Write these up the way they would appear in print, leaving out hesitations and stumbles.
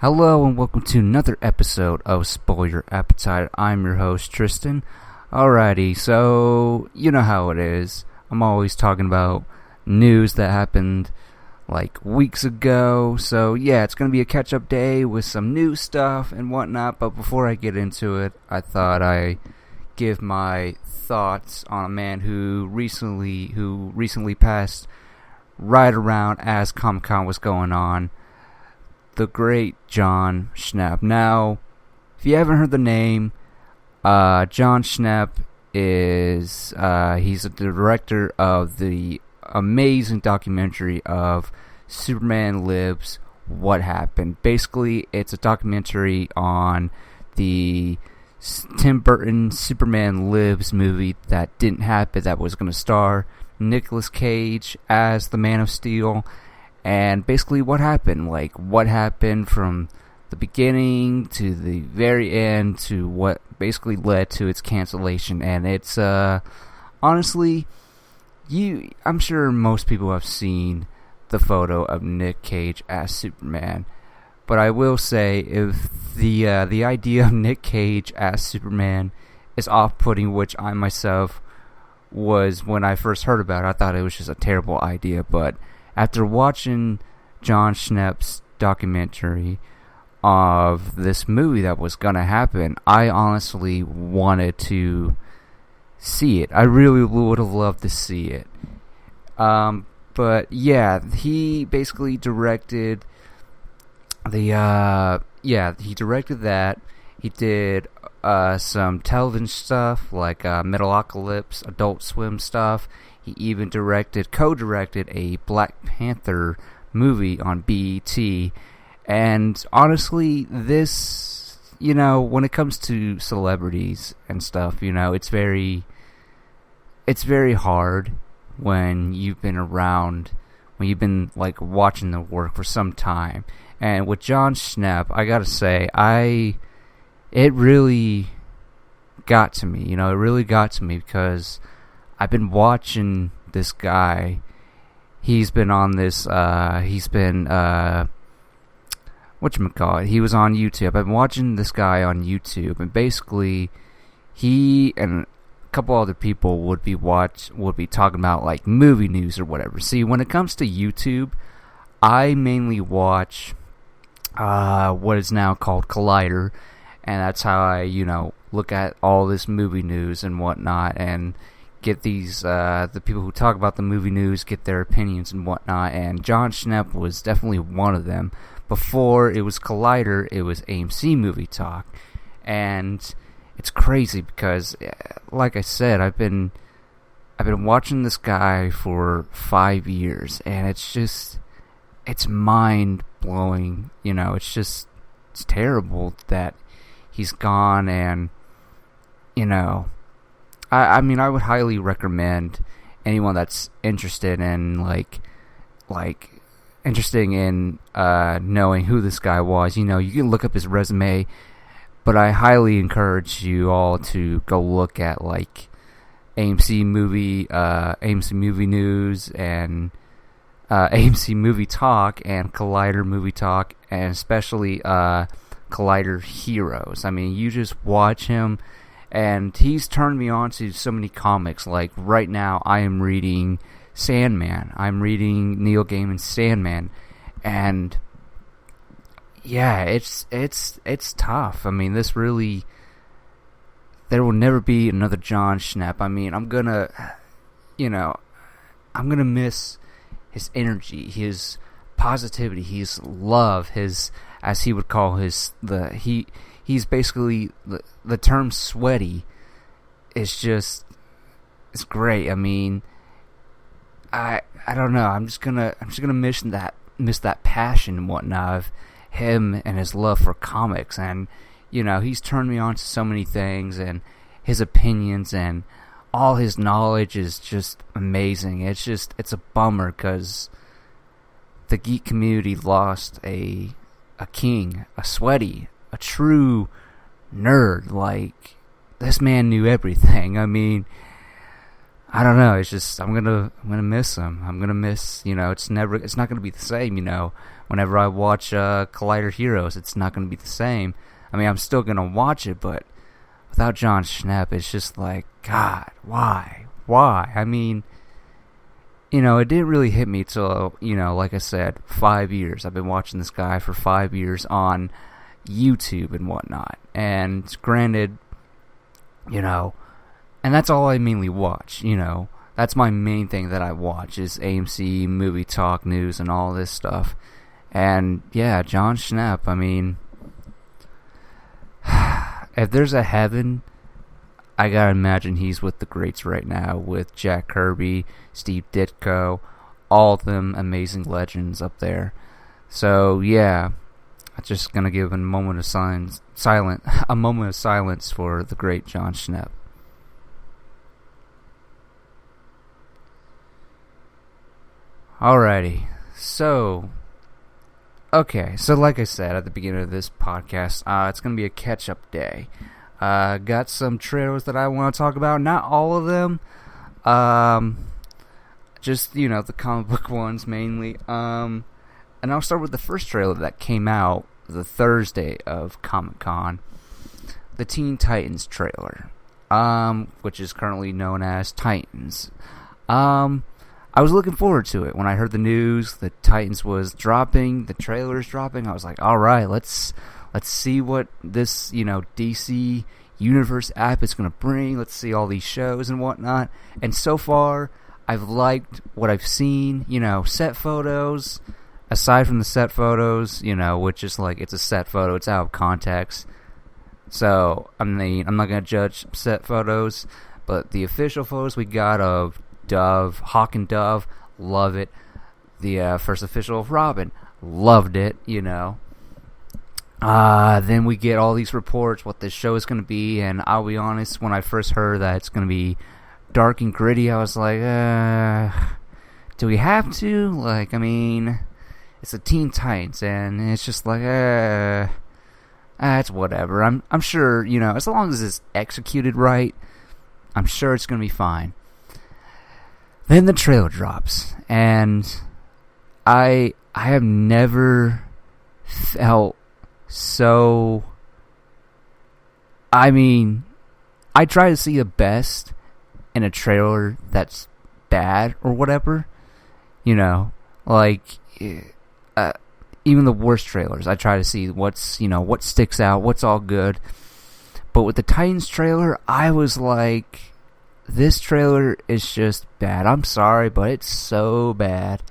Hello and welcome to another episode of Spoil Your Appetite. I'm your host, Tristan. Alrighty, so you know how it is. I'm always talking about news that happened like weeks ago. So yeah, it's going to be a catch-up day with some new stuff and whatnot. But before I get into it, I thought I'd give my thoughts on a man who recently passed right around as Comic-Con was going on. The great Jon Schnepp. Now, if you haven't heard the name, Jon Schnepp is he's a director of the amazing documentary of Superman Lives, What Happened. Basically, it's a documentary on the Tim Burton Superman Lives movie that didn't happen, that was going to star Nicolas Cage as the Man of Steel. And basically what happened from the beginning to the very end to what basically led to its cancellation. And it's, honestly, I'm sure most people have seen the photo of Nick Cage as Superman. But I will say, if the idea of Nick Cage as Superman is off-putting, which I myself was when I first heard about it, I thought it was just a terrible idea, but after watching Jon Schnepp's documentary of this movie that was going to happen, I honestly wanted to see it. I really would have loved to see it. But yeah, he basically directed he directed that. He did some television stuff like Metalocalypse, Adult Swim stuff. He even co-directed a Black Panther movie on BET. And honestly, this, when it comes to celebrities and stuff, it's very hard when you've been like watching the work for some time. And with Jon Schnepp, I gotta say, it really got to me. It really got to me because I've been watching this guy. He's been on this, he was on YouTube. I've been watching this guy on YouTube, and basically, he and a couple other people would be talking about like movie news or whatever. See, when it comes to YouTube, I mainly watch, what is now called Collider, and that's how I, look at all this movie news and whatnot, and get these, the people who talk about the movie news, get their opinions and whatnot, and Jon Schnepp was definitely one of them. Before it was Collider, it was AMC Movie Talk, and it's crazy because, like I said, I've been watching this guy for 5 years, and it's mind-blowing, it's terrible that he's gone, and, I mean, I would highly recommend anyone that's interested in knowing who this guy was. You can look up his resume, but I highly encourage you all to go look at like AMC Movie News and AMC Movie Talk and Collider Movie Talk, and especially Collider Heroes. I mean, you just watch him. And he's turned me on to so many comics. Like right now, I am reading Sandman. I'm reading Neil Gaiman's Sandman, and yeah, it's tough. I mean, there will never be another Jon Schnepp. I mean, I'm gonna miss his energy, his positivity, his love, his, as he would call he's basically, the term sweaty is just, it's great. I mean, I don't know. I'm just gonna miss that passion and whatnot of him and his love for comics. And he's turned me on to so many things, and his opinions and all his knowledge is just amazing. It's a bummer because the geek community lost a king, a sweaty, a true nerd. Like, this man knew everything. I mean, I don't know. It's just I'm gonna miss him. I'm gonna miss. It's not gonna be the same. Whenever I watch Collider Heroes, it's not gonna be the same. I mean, I'm still gonna watch it, but without Jon Schnepp, it's just like, God, why? I mean, it didn't really hit me till, like I said, 5 years. I've been watching this guy for 5 years on YouTube and whatnot. And granted, and that's all I mainly watch, That's my main thing that I watch is AMC, movie talk, news, and all this stuff. And, yeah, Jon Schnepp, I mean, if there's a heaven, I gotta imagine he's with the greats right now, with Jack Kirby, Steve Ditko, all of them amazing legends up there. So, yeah, I'm just gonna give a moment of silence for the great Jon Schnepp. Alrighty, so like I said at the beginning of this podcast, it's going to be a catch-up day. Got some trailers that I want to talk about, not all of them, just, the comic book ones mainly, and I'll start with the first trailer that came out the Thursday of Comic-Con, the Teen Titans trailer, which is currently known as Titans. I was looking forward to it when I heard the news that Titans was dropping, the trailer's dropping. I was like, all right, let's see what this, DC Universe app is going to bring. Let's see all these shows and whatnot. And so far, I've liked what I've seen, set photos. Aside from the set photos, which is like, it's a set photo, it's out of context. So, I'm not going to judge set photos, but the official photos we got of Dove, Hawk and Dove, love it. The first official of Robin, loved it, Then we get all these reports, what this show is going to be, and I'll be honest, when I first heard that it's going to be dark and gritty, I was like, do we have to? Like, I mean, it's the Teen Titans, and it's just like, it's whatever. I'm sure, as long as it's executed right, I'm sure it's going to be fine. Then the trailer drops, and I have never felt so... I mean, I try to see the best in a trailer that's bad or whatever, like, even the worst trailers, I try to see what's, what sticks out, what's all good. But with the Titans trailer, I was like... This trailer is just bad. I'm sorry, but it's so bad.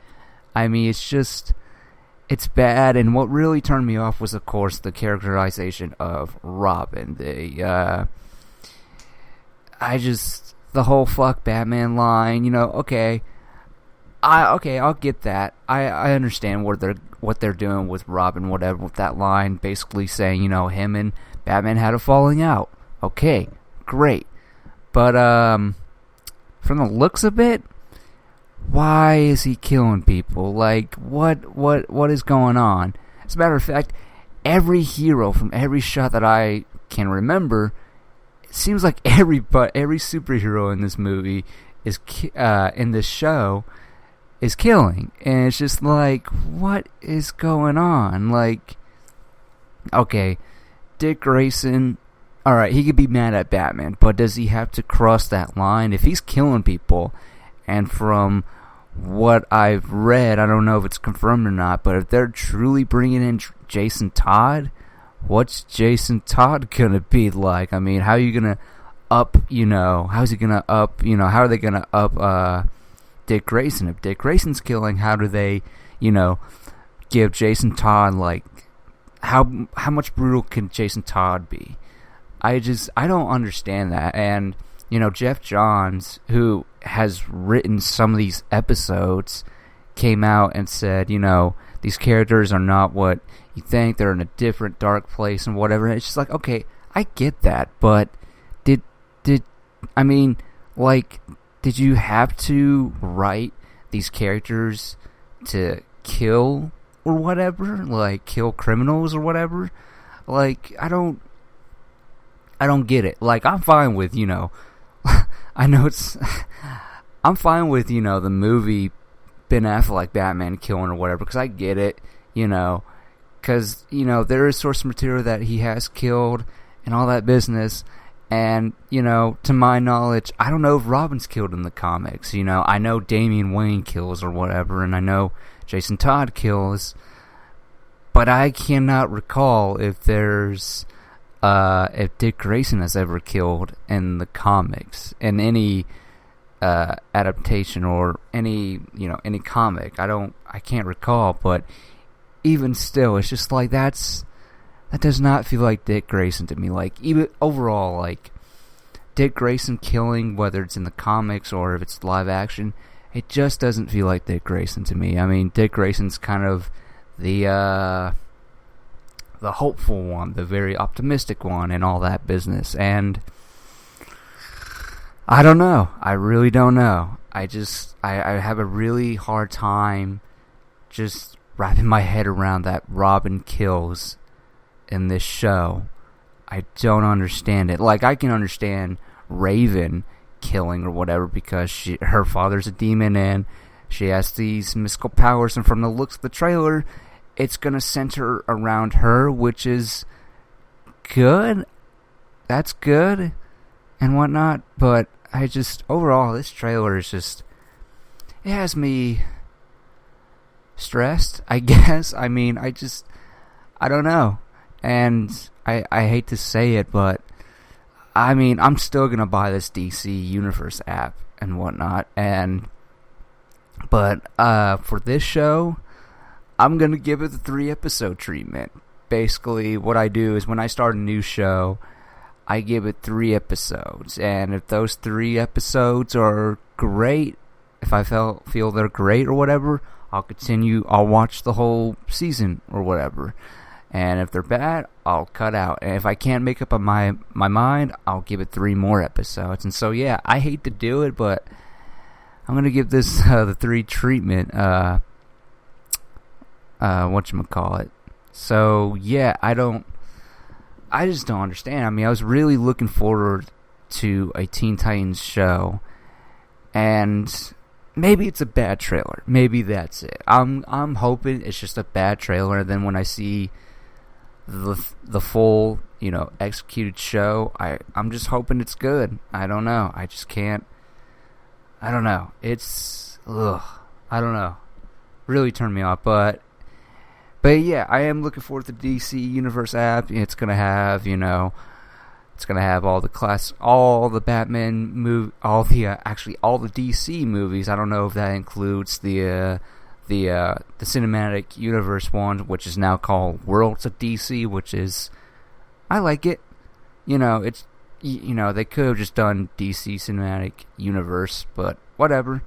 I mean, it's bad, and what really turned me off was, of course, the characterization of Robin. The whole fuck Batman line, okay. I'll get that. I understand what they're doing with Robin, whatever, with that line, basically saying, him and Batman had a falling out. Okay, great. But, from the looks of it, why is he killing people? Like, what is going on? As a matter of fact, every hero from every shot that I can remember, it seems like every superhero in this movie is, in this show, is killing. And it's just like, what is going on? Like, okay, Dick Grayson... Alright, he could be mad at Batman, but does he have to cross that line? If he's killing people, and from what I've read, I don't know if it's confirmed or not, but if they're truly bringing in Jason Todd, what's Jason Todd gonna be like? I mean, how are you gonna up, how's he gonna up, how are they gonna up Dick Grayson? If Dick Grayson's killing, how do they, give Jason Todd, like, how much brutal can Jason Todd be? I don't understand that. And, Jeff Johns, who has written some of these episodes, came out and said, these characters are not what you think. They're in a different dark place and whatever. And it's just like, okay, I get that. But did you have to write these characters to kill or whatever? Like, kill criminals or whatever? Like, I don't get it. Like, I'm fine with, I know I'm fine with, the movie Ben Affleck Batman killing or whatever, because I get it, because, there is source material that he has killed and all that business. And, to my knowledge, I don't know if Robin's killed in the comics. I know Damian Wayne kills or whatever, and I know Jason Todd kills, but I cannot recall if if Dick Grayson has ever killed in the comics, in any adaptation or any comic. I can't recall, but even still, it's just like that does not feel like Dick Grayson to me. Like, even overall, like, Dick Grayson killing, whether it's in the comics or if it's live action, it just doesn't feel like Dick Grayson to me. I mean, Dick Grayson's kind of the hopeful one, the very optimistic one, and all that business. And I don't know. I really don't know. I have a really hard time just wrapping my head around that Robin kills in this show. I don't understand it. Like, I can understand Raven killing or whatever because her father's a demon and she has these mystical powers, and from the looks of the trailer, it's going to center around her, which is good. That's good and whatnot, but overall, this trailer is just, it has me stressed, I guess. I mean, I don't know. And I hate to say it, but I mean, I'm still going to buy this DC Universe app and whatnot. But for this show, I'm going to give it the 3-episode treatment. Basically, what I do is when I start a new show, I give it 3 episodes. And if those 3 episodes are great, if I feel they're great or whatever, I'll continue. I'll watch the whole season or whatever. And if they're bad, I'll cut out. And if I can't make up my mind, I'll give it 3 more episodes. And so, yeah, I hate to do it, but I'm going to give this the 3 treatment, whatchamacallit. So, yeah, I just don't understand. I mean, I was really looking forward to a Teen Titans show, and maybe it's a bad trailer. Maybe that's it. I'm hoping it's just a bad trailer, and then when I see the full, executed show, I'm just hoping it's good. I don't know. I just can't. I don't know. It's I don't know. Really turned me off, but yeah, I am looking forward to the DC Universe app. It's gonna have, it's gonna have all the Batman all the DC movies. I don't know if that includes the cinematic universe one, which is now called Worlds of DC, which is, I like it. It's, they could have just done DC cinematic universe, but whatever.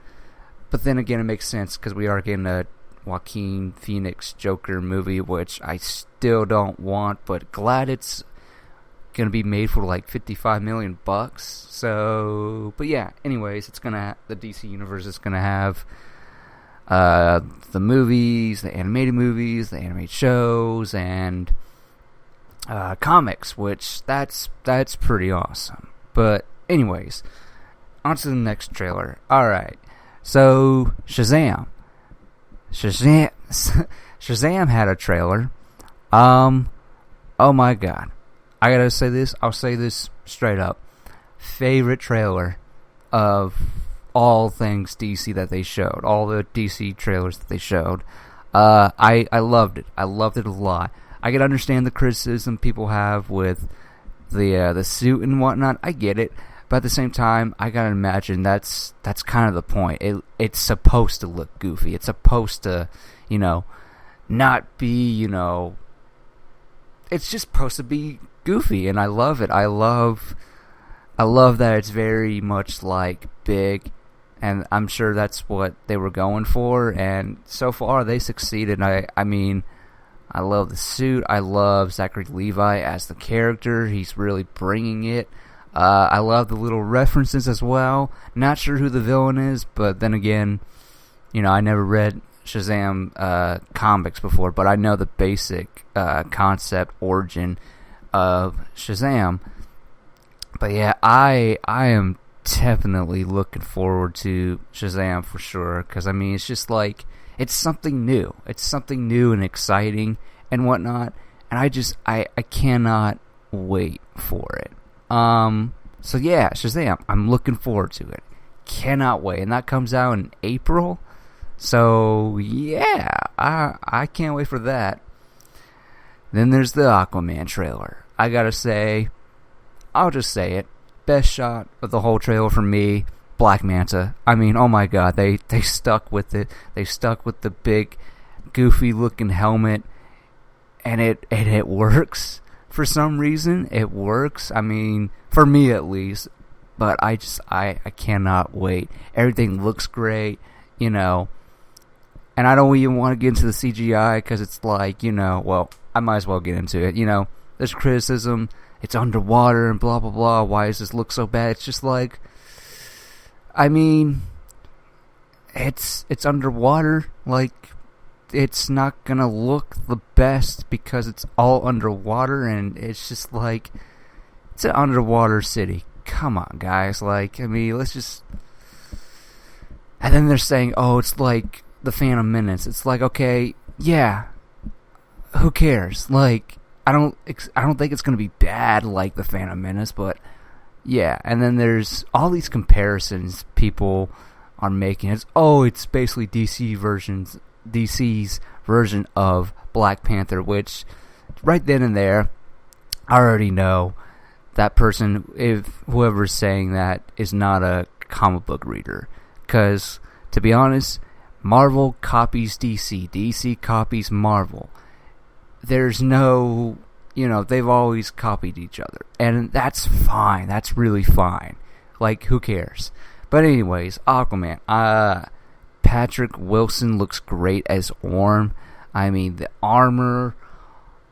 But then again, it makes sense because we are getting a Joaquin Phoenix Joker movie, which I still don't want, but glad it's gonna be made for like $55 million. So, but yeah. Anyways, the DC universe is gonna have the movies, the animated movies, the animated shows, and comics, which that's pretty awesome. But anyways, on to the next trailer. Alright, so Shazam had a trailer. Oh my god, I gotta say this, I'll say this straight up. Favorite trailer of all things DC that they showed, all the DC trailers that they showed. I loved it. I loved it a lot. I can understand the criticism people have with the suit and whatnot. I get it, but at the same time, I gotta imagine that's kind of the point. It's supposed to look goofy. It's supposed to, not be, it's just supposed to be goofy, and I love it. I love that it's very much like big. And I'm sure that's what they were going for, and so far they succeeded. I mean, I love the suit. I love Zachary Levi as the character. He's really bringing it. I love the little references as well. Not sure who the villain is, but then again, I never read Shazam comics before, but I know the basic concept origin of Shazam. But yeah, I am definitely looking forward to Shazam for sure, because I mean, it's just like, it's something new. It's something new and exciting and whatnot, and I cannot wait for it. So yeah, Shazam, I'm looking forward to it. Cannot wait, and that comes out in April. So yeah, I can't wait for that. Then there's the Aquaman trailer. I gotta say, I'll just say it, best shot of the whole trailer for me, Black Manta. I mean, oh my god, they stuck with it. They stuck with the big, goofy looking helmet, and it works. For some reason, it works. I mean, for me at least. But I cannot wait. Everything looks great, you know. And I don't even want to get into the CGI because it's like, you know, well, I might as well get into it. You know, there's criticism. It's underwater and blah, blah, blah. Why does this look so bad? It's just like, I mean, it's underwater. Like, it's not going to look the best because it's all underwater. And it's just like, it's an underwater city. Come on, guys. Like, I mean, let's just... And then they're saying, oh, it's like the Phantom Menace. It's like, okay, yeah, who cares? Like, I don't think it's gonna be bad like the Phantom Menace, but yeah. And then there's all these comparisons people are making. It's basically DC's version of Black Panther, which right then and there, I already know that person, if whoever's saying that, is not a comic book reader. Because, to be honest, Marvel copies DC. DC copies Marvel. There's no, you know, they've always copied each other. And that's fine. That's really fine. Like, who cares? But anyways, Aquaman. Patrick Wilson looks great as Orm. I mean, the armor.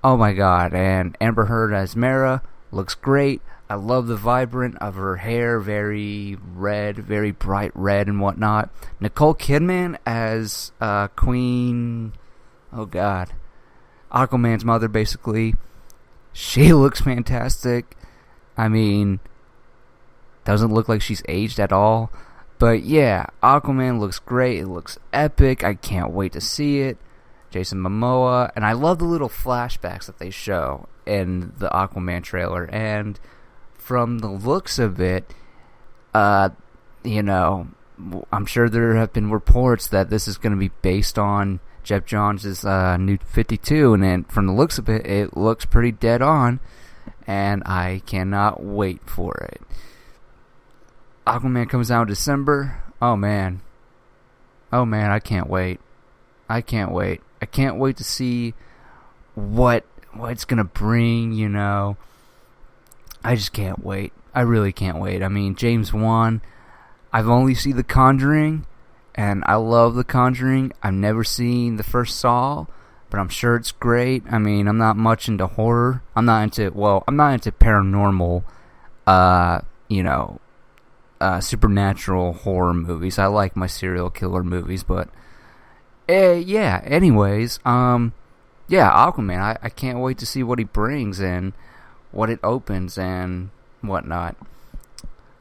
Oh my god. And Amber Heard as Mera looks great. I love the vibrant of her hair, very red, very bright red and whatnot. Nicole Kidman as Queen, oh god, Aquaman's mother basically. She looks fantastic. I mean, doesn't look like she's aged at all. But yeah, Aquaman looks great. It looks epic. I can't wait to see it. Jason Momoa. And I love the little flashbacks that they show in the Aquaman trailer. And from the looks of it, you know, I'm sure there have been reports that this is going to be based on Jeff Johns' New 52, and then from the looks of it, it looks pretty dead on, and I cannot wait for it. Aquaman comes out in December. Oh man, I can't wait. I can't wait to see what it's gonna bring, you know. I just can't wait. I really can't wait. I mean, James Wan, I've only seen The Conjuring, and I love The Conjuring. I've never seen the first Saw, but I'm sure it's great. I mean, I'm not much into horror. I'm not into paranormal, you know, supernatural horror movies. I like my serial killer movies, but yeah. Anyways, yeah, Aquaman. I can't wait to see what he brings and what it opens and whatnot.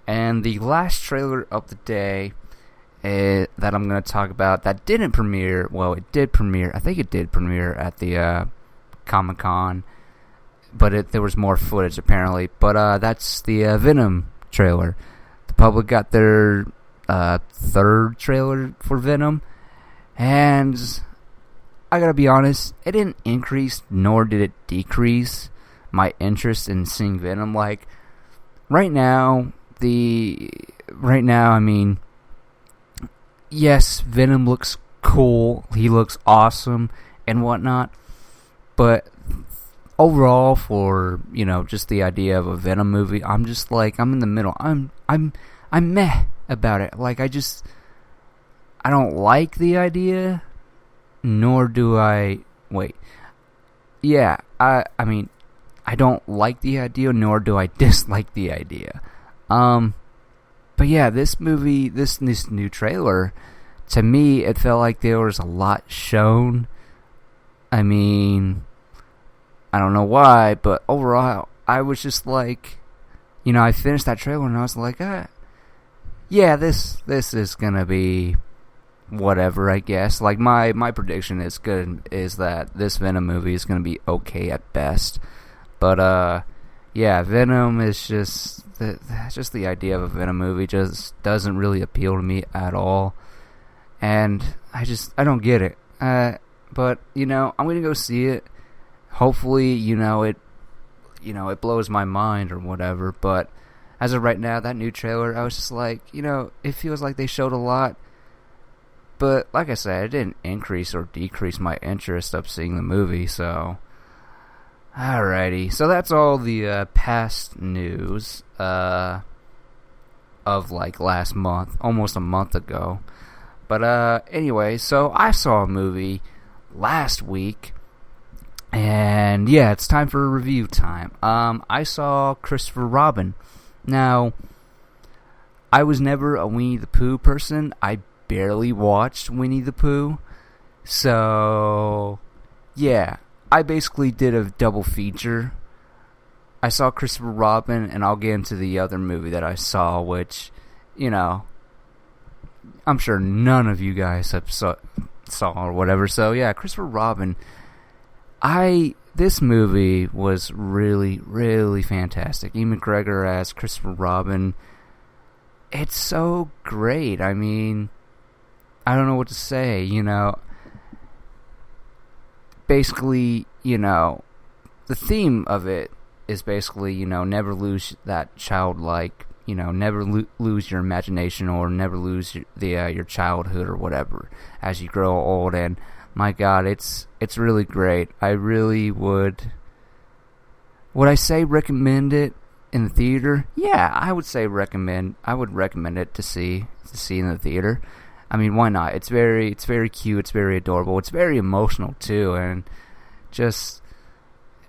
And the last trailer of the day that I'm going to talk about that didn't premiere. Well, it did premiere. I think it did premiere at the Comic-Con, but there was more footage apparently. But that's the Venom trailer. The public got their third trailer for Venom, and I gotta be honest, it didn't increase nor did it decrease my interest in seeing Venom. Like, right now, I mean, yes, Venom looks cool, he looks awesome and whatnot, but overall, for, you know, just the idea of a Venom movie, I'm just like, I'm in the middle. I'm meh about it. Like, I don't like the idea, nor do I, I mean, I don't like the idea, nor do I dislike the idea. But yeah, this movie, this new trailer, to me, it felt like there was a lot shown. I mean, I don't know why, but overall, I was just like, you know, I finished that trailer and I was like, yeah, this is gonna be whatever, I guess. Like, my prediction is that this Venom movie is gonna be okay at best. But yeah, Venom is just the idea of a Venom movie just doesn't really appeal to me at all, and I don't get it. But I'm gonna go see it. Hopefully, it blows my mind or whatever. But as of right now, that new trailer, I was just like, it feels like they showed a lot. But like I said, it didn't increase or decrease my interest of seeing the movie. So, alrighty. So that's all the past news of like last month, almost a month ago. But anyway, so I saw a movie last week. And yeah, it's time for a review time. I saw Christopher Robin. Now, I was never a Winnie the Pooh person. I barely watched Winnie the Pooh. So, yeah, I basically did a double feature. I saw Christopher Robin, and I'll get into the other movie that I saw, which, I'm sure none of you guys have saw or whatever. So, yeah, Christopher Robin. This movie was really, really fantastic. Ian McGregor as Christopher Robin. It's so great. I mean, I don't know what to say, Basically, the theme of it is basically, never lose that childlike, never lose your imagination or never lose your childhood or whatever as you grow old. And my God, it's really great. I really would I say recommend it in the theater? Yeah, I would say recommend it to see in the theater. I mean, why not? It's very cute, it's very adorable, it's very emotional too, and just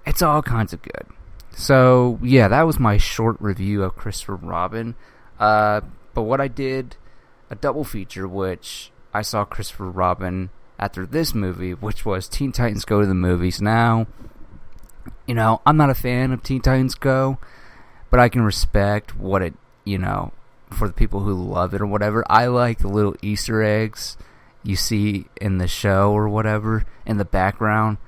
it's all kinds of good. So, yeah, that was my short review of Christopher Robin. But what I did, a double feature, which I saw Christopher Robin after this movie, which was Teen Titans Go to the Movies. Now, I'm not a fan of Teen Titans Go, but I can respect what it, for the people who love it or whatever. I like the little Easter eggs you see in the show or whatever in the background.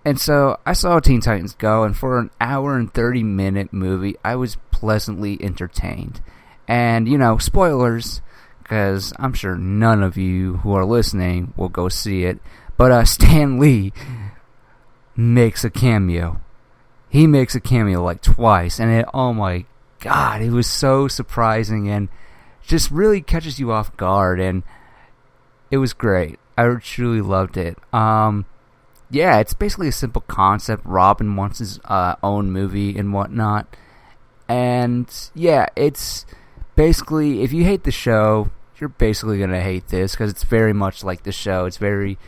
And so I saw Teen Titans Go, and for an hour and 30-minute movie, I was pleasantly entertained. And, spoilers, because I'm sure none of you who are listening will go see it, but Stan Lee makes a cameo. He makes a cameo like twice, and oh my God, it was so surprising and just really catches you off guard, and it was great. I truly loved it. Yeah, it's basically a simple concept. Robin wants his own movie and whatnot. And yeah, it's basically, if you hate the show, you're basically going to hate this, because it's very much like the show. It's very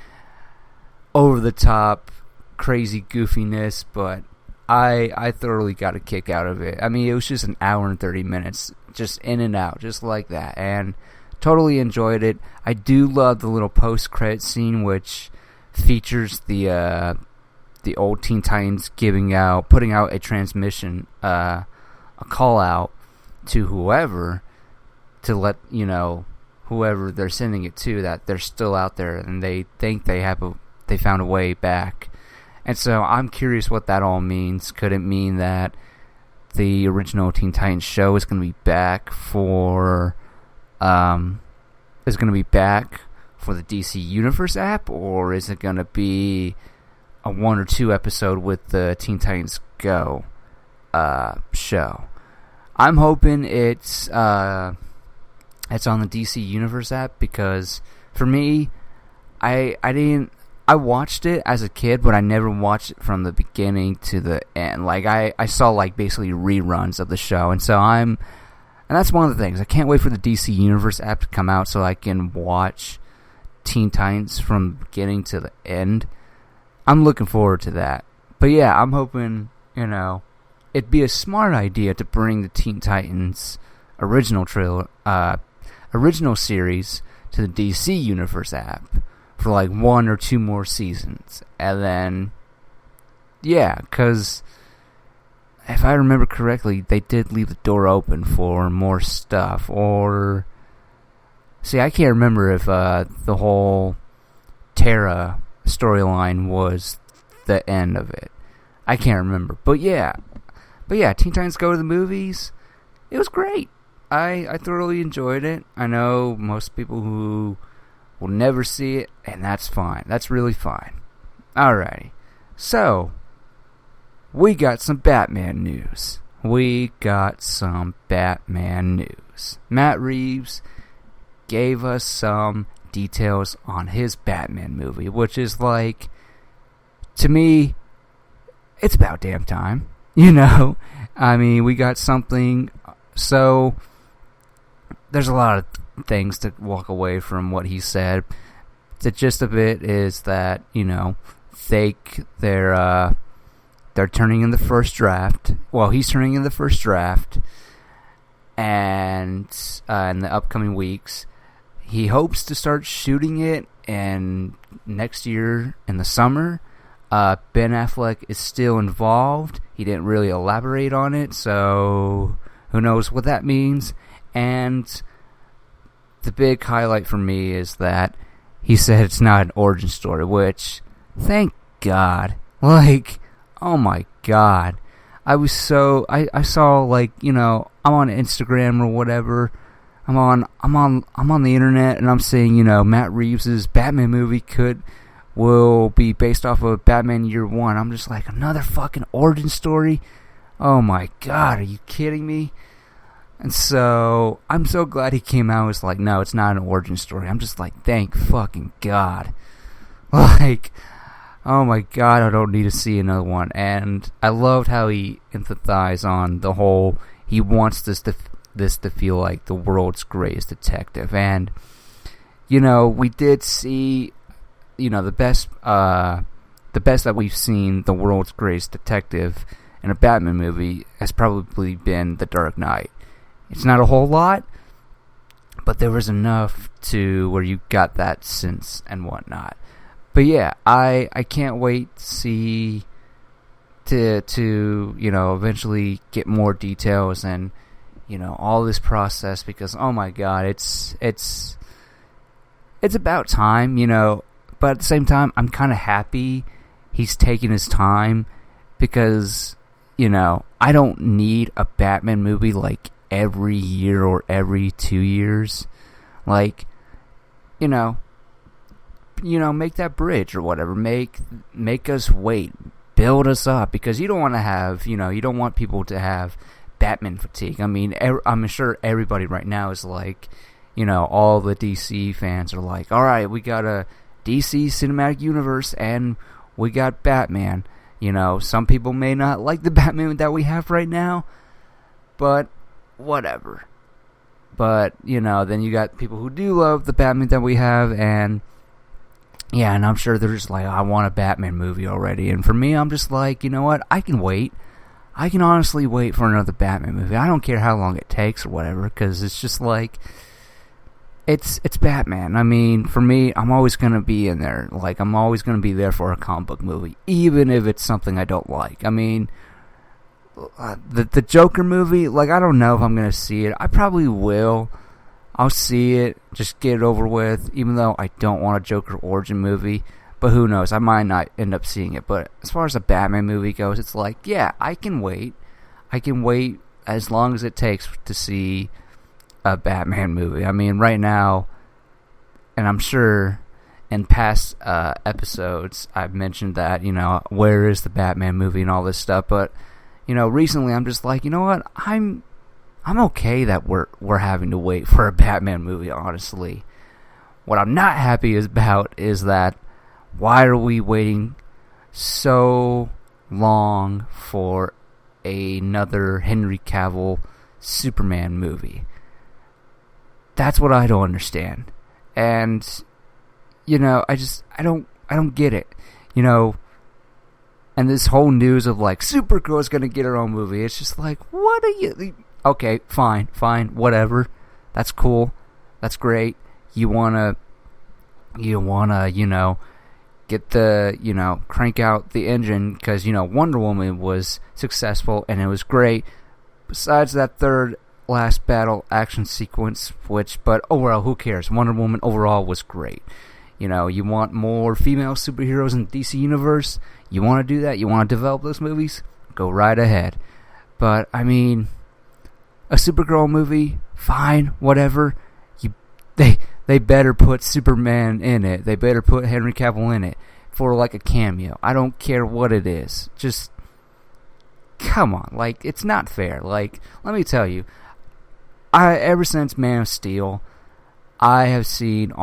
over-the-top, crazy goofiness, but I thoroughly got a kick out of it. I mean, it was just an hour and 30 minutes, just in and out, just like that. And totally enjoyed it. I do love the little post-credit scene, which features the old Teen Titans putting out a transmission, a call out to whoever, to let whoever they're sending it to that they're still out there and they think they found a way back. And so I'm curious what that all means. Could it mean that the original Teen Titans show is going to be back for the DC Universe app, or is it going to be a 1 or 2 episode with the Teen Titans Go show? I'm hoping it's on the DC Universe app, because for me, I watched it as a kid, but I never watched it from the beginning to the end. Like I saw like basically reruns of the show, and that's one of the things. I can't wait for the DC Universe app to come out so I can watch Teen Titans from the beginning to the end. I'm looking forward to that. But yeah, I'm hoping, it'd be a smart idea to bring the Teen Titans original series to the DC Universe app for like 1 or 2 more seasons. And then, yeah, because if I remember correctly, they did leave the door open for more stuff. Or, see, I can't remember if the whole Tara storyline was the end of it. I can't remember. But yeah, Teen Titans Go to the Movies, it was great. I thoroughly enjoyed it. I know most people who will never see it, and that's fine. That's really fine. Alrighty. So, we got some Batman news. Matt Reeves gave us some details on his Batman movie, which is like, to me, it's about damn time. You know? I mean, we got something. So, there's a lot of things to walk away from what he said. The gist of it is that, you know, they're turning in the first draft. Well, he's turning in the first draft, and in the upcoming weeks, he hopes to start shooting it next year in the summer. Ben Affleck is still involved. He didn't really elaborate on it, so who knows what that means. And the big highlight for me is that he said it's not an origin story, which, thank God. Like, oh my God. I saw, like, you know, I'm on Instagram or whatever. I'm on the internet, and I'm seeing, you know, Matt Reeves' Batman movie will be based off of Batman Year One. I'm just like, another fucking origin story? Oh my God, are you kidding me? And so, I'm so glad he came out and was like, no, it's not an origin story. I'm just like, thank fucking God. Like, oh my God, I don't need to see another one. And I loved how he empathized on the whole, he wants this to feel like the world's greatest detective. And, you know, we did see, you know, the best that we've seen the world's greatest detective in a Batman movie has probably been The Dark Knight. It's not a whole lot, but there was enough to where you got that sense and whatnot. But yeah, I can't wait to see to you know, eventually get more details and, you know, all this process, because oh my God, it's about time, you know. But at the same time, I'm kind of happy he's taking his time, because, you know, I don't need a Batman movie like every year or every 2 years. Like, you know, make that bridge or whatever. Make us wait. Build us up, because you don't want to have, you know, you don't want people to have Batman fatigue. I mean, I'm sure everybody right now is like, you know, all the DC fans are like, all right, we got a DC cinematic universe and we got Batman. You know, some people may not like the Batman that we have right now, but whatever. But, you know, then you got people who do love the Batman that we have, and yeah, and I'm sure they're just like, I want a Batman movie already. And for me, I'm just like, you know what, I can wait. I can honestly wait for another Batman movie. I don't care how long it takes or whatever, because it's just like, it's Batman. I mean, for me, I'm always going to be in there. Like, I'm always going to be there for a comic book movie, even if it's something I don't like. I mean, the Joker movie, like, I don't know if I'm going to see it. I probably will. I'll see it, just get it over with, even though I don't want a Joker origin movie. But who knows, I might not end up seeing it. But as far as a Batman movie goes, it's like, yeah, I can wait. I can wait as long as it takes to see a Batman movie. I mean, right now, and I'm sure in past episodes, I've mentioned that, you know, where is the Batman movie and all this stuff. But, you know, recently I'm just like, you know what, I'm okay that we're having to wait for a Batman movie, honestly. What I'm not happy about is that, why are we waiting so long for another Henry Cavill Superman movie? That's what I don't understand. And, you know, I don't get it. You know, and this whole news of like, Supergirl's gonna get her own movie, it's just like, what are you... Okay, fine, whatever. That's cool. That's great. You wanna, you know, crank out the engine, because, Wonder Woman was successful and it was great. Besides that third last battle action sequence, but overall, who cares? Wonder Woman overall was great. You want more female superheroes in the DC Universe? You want to do that? You want to develop those movies? Go right ahead. But, I mean, a Supergirl movie, fine, whatever. They better put Superman in it. They better put Henry Cavill in it for, like, a cameo. I don't care what it is. Just, come on. Like, it's not fair. Like, let me tell you, ever since Man of Steel, I have seen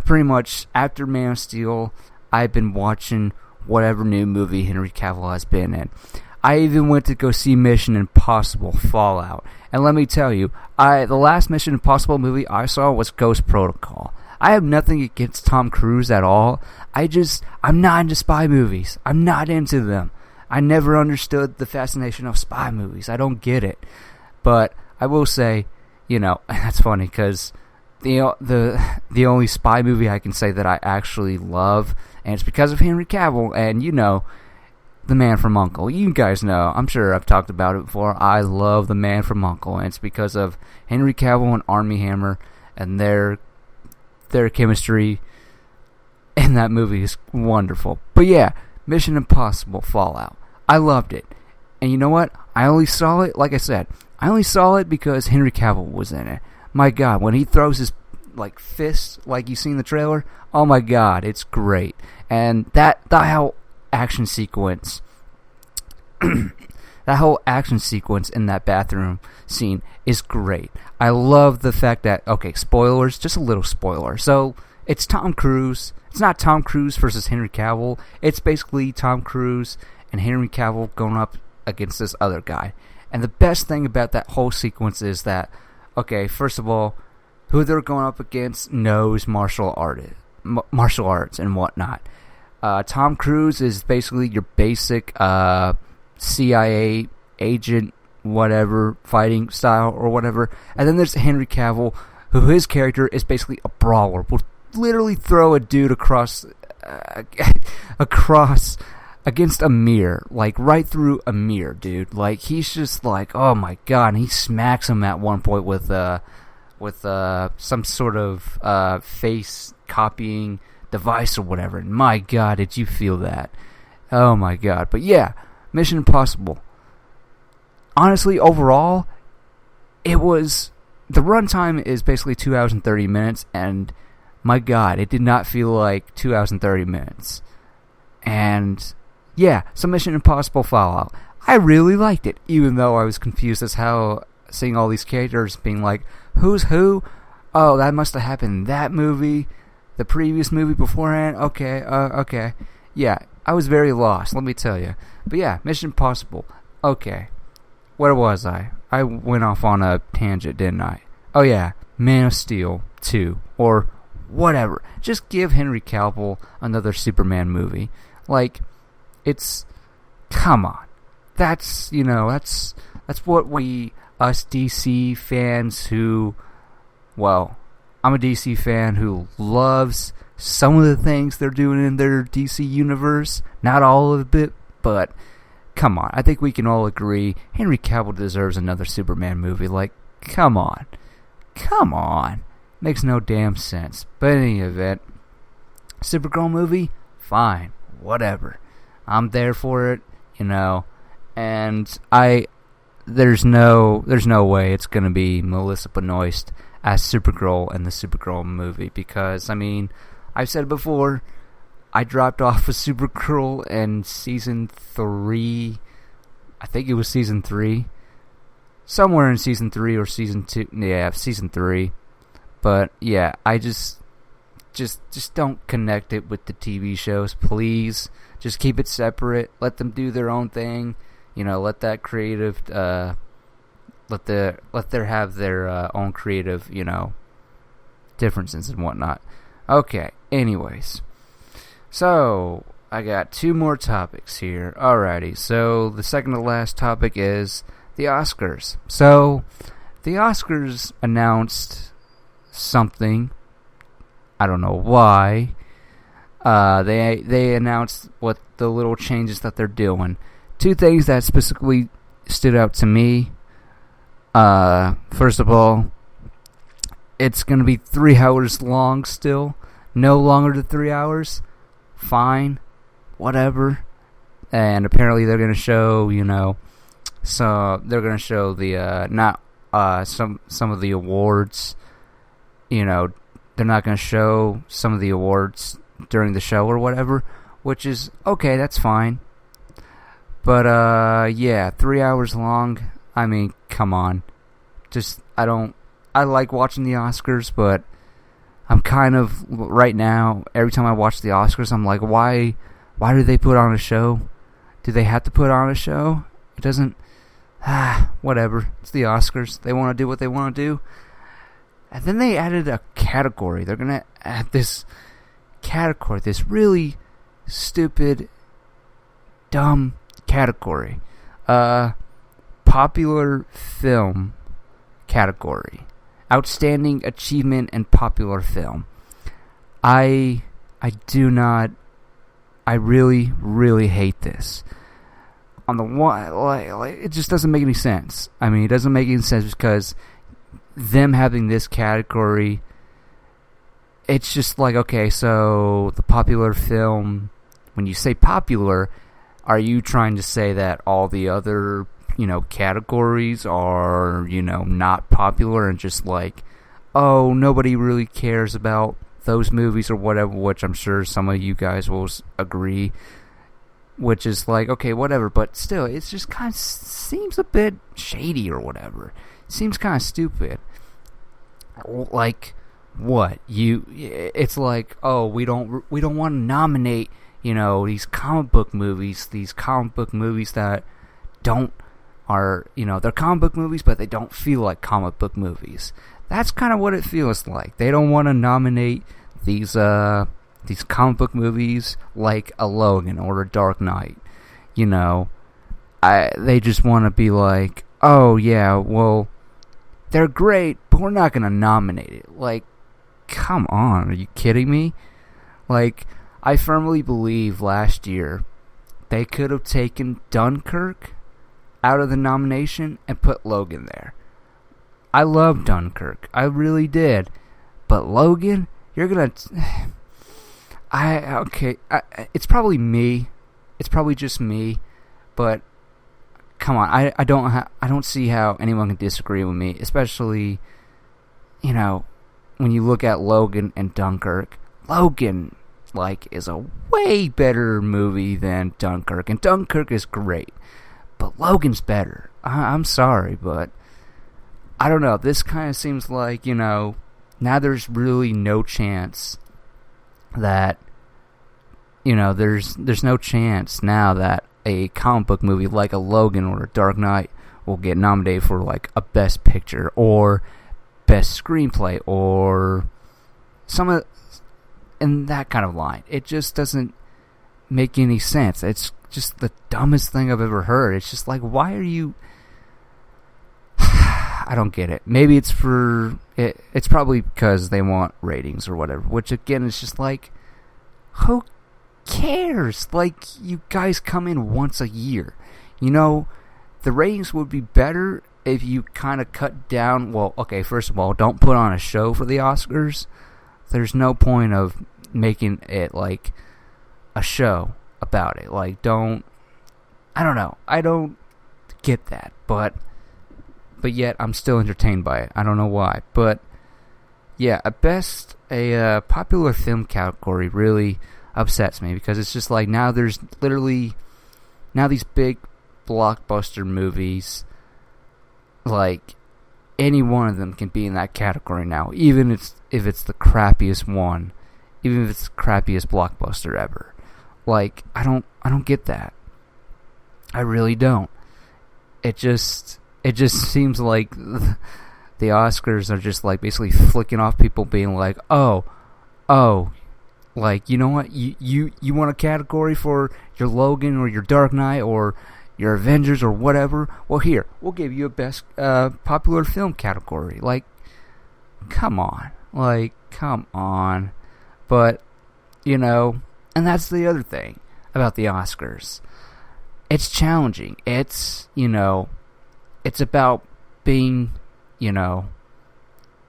pretty much, after Man of Steel, I've been watching whatever new movie Henry Cavill has been in. I even went to go see Mission Impossible Fallout. And let me tell you, the last Mission Impossible movie I saw was Ghost Protocol. I have nothing against Tom Cruise at all. I'm not into spy movies. I'm not into them. I never understood the fascination of spy movies. I don't get it. But I will say, that's funny, because the only spy movie I can say that I actually love, and it's because of Henry Cavill, and The Man from U.N.C.L.E. You guys know, I'm sure I've talked about it before, I love The Man from U.N.C.L.E., and it's because of Henry Cavill and Armie Hammer, and their chemistry in that movie is wonderful. But yeah, Mission Impossible Fallout, I loved it. And you know what? I only saw it, like I said, because Henry Cavill was in it. My God, when he throws his fist, like you see in the trailer, oh my God, it's great. And that whole action sequence, that whole action sequence in that bathroom scene is great. I love the fact that, okay, spoilers, just a little spoiler. So it's Tom Cruise. It's not Tom Cruise versus Henry Cavill. It's basically Tom Cruise and Henry Cavill going up against this other guy. And the best thing about that whole sequence is that, okay, first of all, who they're going up against knows martial arts and whatnot. Tom Cruise is basically your basic CIA agent, whatever, fighting style or whatever. And then there's Henry Cavill, who his character is basically a brawler. Will literally throw a dude across against a mirror, right through a mirror, dude. He's just oh my God, and he smacks him at one point with some sort of face copying device or whatever. And my God, did you feel that? Oh my God. But yeah, Mission Impossible. Honestly, overall, the runtime is basically 2 hours and 30 minutes, and my God, it did not feel like 2 hours and 30 minutes. And yeah, so Mission Impossible Fallout, I really liked it, even though I was confused as how seeing all these characters being like, who's who? Oh, that must have happened in that movie, the previous movie beforehand. Okay. Yeah, I was very lost, let me tell you. But yeah, Mission Impossible. Okay, where was I? I went off on a tangent, didn't I? Oh yeah, Man of Steel 2, or whatever. Just give Henry Cavill another Superman movie. Come on. That's what us DC fans who, well, I'm a DC fan who loves some of the things they're doing in their DC universe. Not all of it, but come on. I think we can all agree Henry Cavill deserves another Superman movie. Come on. Makes no damn sense. But in any event, Supergirl movie, fine, whatever. I'm there for it, and there's no way it's gonna be Melissa Benoist as Supergirl in the Supergirl movie, because I've said it before, I dropped off of Supergirl in season 3. I think it was season 3, somewhere in season 3 or season 2. Yeah, season 3. But yeah, I just don't connect it with the TV shows, please. Just keep it separate. Let them do their own thing. Let that creative, let there have their own creative, differences and whatnot. Okay. Anyways, so I got 2 more topics here. Alrighty. So the second to last topic is the Oscars. So the Oscars announced something. I don't know why. They announced what the little changes that they're doing. Two things that specifically stood out to me. First of all, it's going to be 3 hours long still. No longer than 3 hours. Fine. Whatever. And apparently they're going to show, so they're going to show the, some of the awards. They're not going to show some of the awards during the show or whatever, which is okay, that's fine. But, 3 hours long. I mean, come on. I like watching the Oscars, but I'm kind of, right now, every time I watch the Oscars, I'm like, why do they put on a show? Do they have to put on a show? It doesn't, whatever. It's the Oscars. They want to do what they want to do. And then they added a category. They're going to add this category, this really stupid, dumb category. Popular film category. Outstanding achievement in popular film. I really, really hate this. On the one, it just doesn't make any sense. I mean, it doesn't make any sense because them having this category, it's just like, okay, so the popular film, when you say popular, are you trying to say that all the other, categories are, not popular and just like, oh, nobody really cares about those movies or whatever, which I'm sure some of you guys will agree, which is like, okay, whatever, but still, it's just kind of seems a bit shady or whatever. It seems kind of stupid. Like, what? It's like, oh, we don't want to nominate, these comic book movies that are, they're comic book movies, but they don't feel like comic book movies. That's kind of what it feels like. They don't want to nominate these comic book movies like a Logan or a Dark Knight. They just want to be like, oh yeah, well, they're great, but we're not going to nominate it. Like, come on, are you kidding me? Like, I firmly believe last year they could have taken Dunkirk out of the nomination and put Logan there. I love Dunkirk. I really did. But Logan, you're going to... it's probably me. It's probably just me. But come on, I don't see how anyone can disagree with me, especially, when you look at Logan and Dunkirk. Logan, is a way better movie than Dunkirk, and Dunkirk is great. But Logan's better. I'm sorry, but I don't know. This kind of seems like, now there's really no chance that, there's no chance now that a comic book movie like a Logan or a Dark Knight will get nominated for, a Best Picture or Best Screenplay or in that kind of line. It just doesn't make any sense. It's just the dumbest thing I've ever heard. It's just like, why are you... I don't get it. Maybe it's it's probably because they want ratings or whatever, which again is just like, who cares? Like, you guys come in once a year. The ratings would be better if you kind of cut down. Well, okay, first of all, don't put on a show for the Oscars. There's no point of making it like a show about it. Like, I don't know. I don't get that, but yet I'm still entertained by it. I don't know why, but yeah, a popular film category really upsets me because it's just like now these big blockbuster movies, like any one of them can be in that category now, even if it's the crappiest one, even if it's the crappiest blockbuster ever. Like, I don't get that. I really don't. It just seems like the Oscars are just like basically flicking off people being like, oh, like, you know what, you want a category for your Logan or your Dark Knight or your Avengers or whatever? Well, here, we'll give you a best popular film category. Like, come on. But, And that's the other thing about the Oscars. It's challenging. It's, it's about being,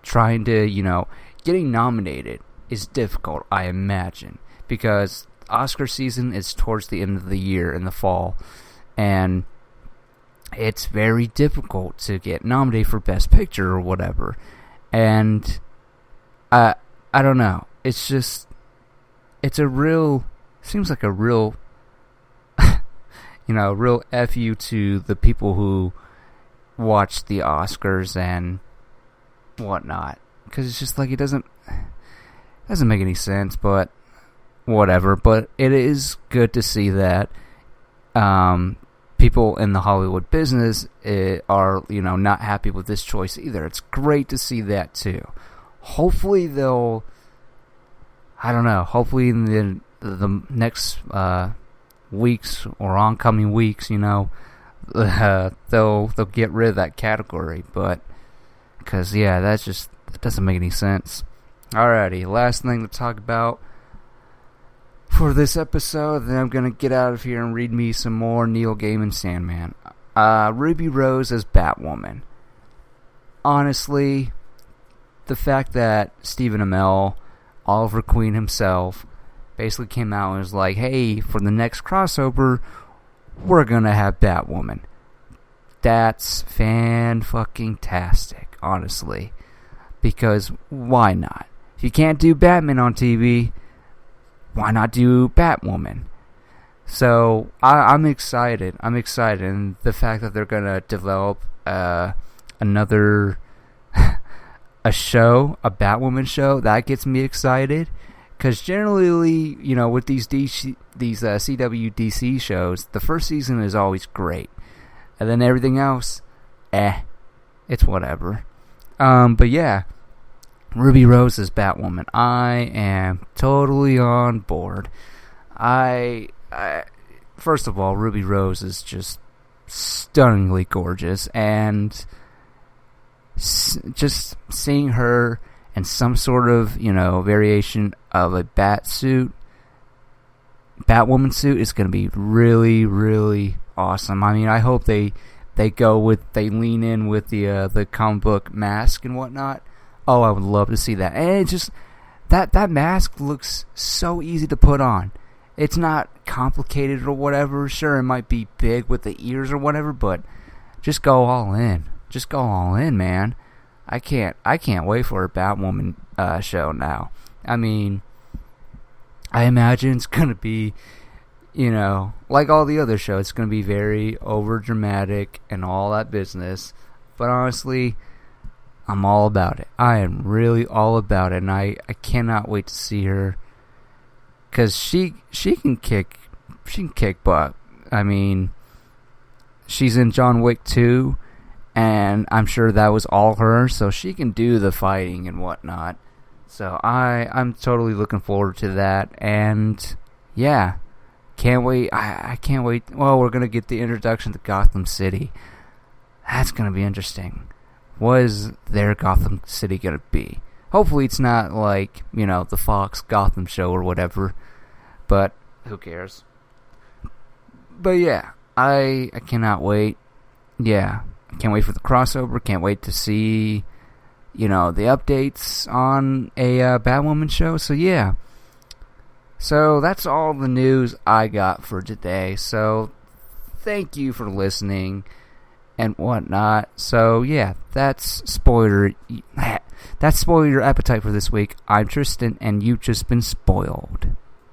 trying to, getting nominated is difficult, I imagine, because Oscar season is towards the end of the year in the fall, and it's very difficult to get nominated for Best Picture or whatever. And I don't know. It's just, seems like a real, real FU to the people who watch the Oscars and whatnot. Because it's just like, it doesn't make any sense, but whatever. But it is good to see that people in the Hollywood business are, not happy with this choice either. It's great to see that too. Hopefully they'll, I don't know, hopefully in the next weeks or oncoming weeks, they'll get rid of that category. But, because, that doesn't make any sense. Alrighty, last thing to talk about for this episode, then I'm going to get out of here and read me some more Neil Gaiman Sandman. Ruby Rose as Batwoman. Honestly, the fact that Stephen Amell, Oliver Queen himself, basically came out and was like, hey, for the next crossover, we're going to have Batwoman. That's fan-fucking-tastic, honestly. Because why not? If you can't do Batman on TV, why not do Batwoman? So I'm excited. And the fact that they're gonna develop another a show, a Batwoman show, that gets me excited. Because generally, with these CW DC shows, the first season is always great, and then everything else, it's whatever. But yeah. Ruby Rose is Batwoman. I am totally on board. First of all, Ruby Rose is just stunningly gorgeous, and just seeing her in some sort of, variation of a Batwoman suit is going to be really, really awesome. I mean, I hope they lean in with the comic book mask and whatnot. Oh, I would love to see that. And it just, that mask looks so easy to put on. It's not complicated or whatever. Sure, it might be big with the ears or whatever, but just go all in. Just go all in, man. I can't wait for a Batwoman show now. I mean, I imagine it's going to be, like all the other shows, it's going to be very over-dramatic and all that business. But honestly, I'm all about it. I am really all about it, and I cannot wait to see her, because she can kick butt. I mean, she's in John Wick 2, and I'm sure that was all her, so she can do the fighting and whatnot. So I'm totally looking forward to that, and yeah, can't wait. I can't wait. Well, we're gonna get the introduction to Gotham City. That's gonna be interesting. What is their Gotham City going to be? Hopefully it's not like, the Fox Gotham show or whatever. But who cares? But yeah, I cannot wait. Yeah, I can't wait for the crossover. Can't wait to see, the updates on a Batwoman show. So yeah. So that's all the news I got for today. So thank you for listening and whatnot. So yeah, that's spoiler your appetite for this week. I'm Tristan, and you've just been spoiled.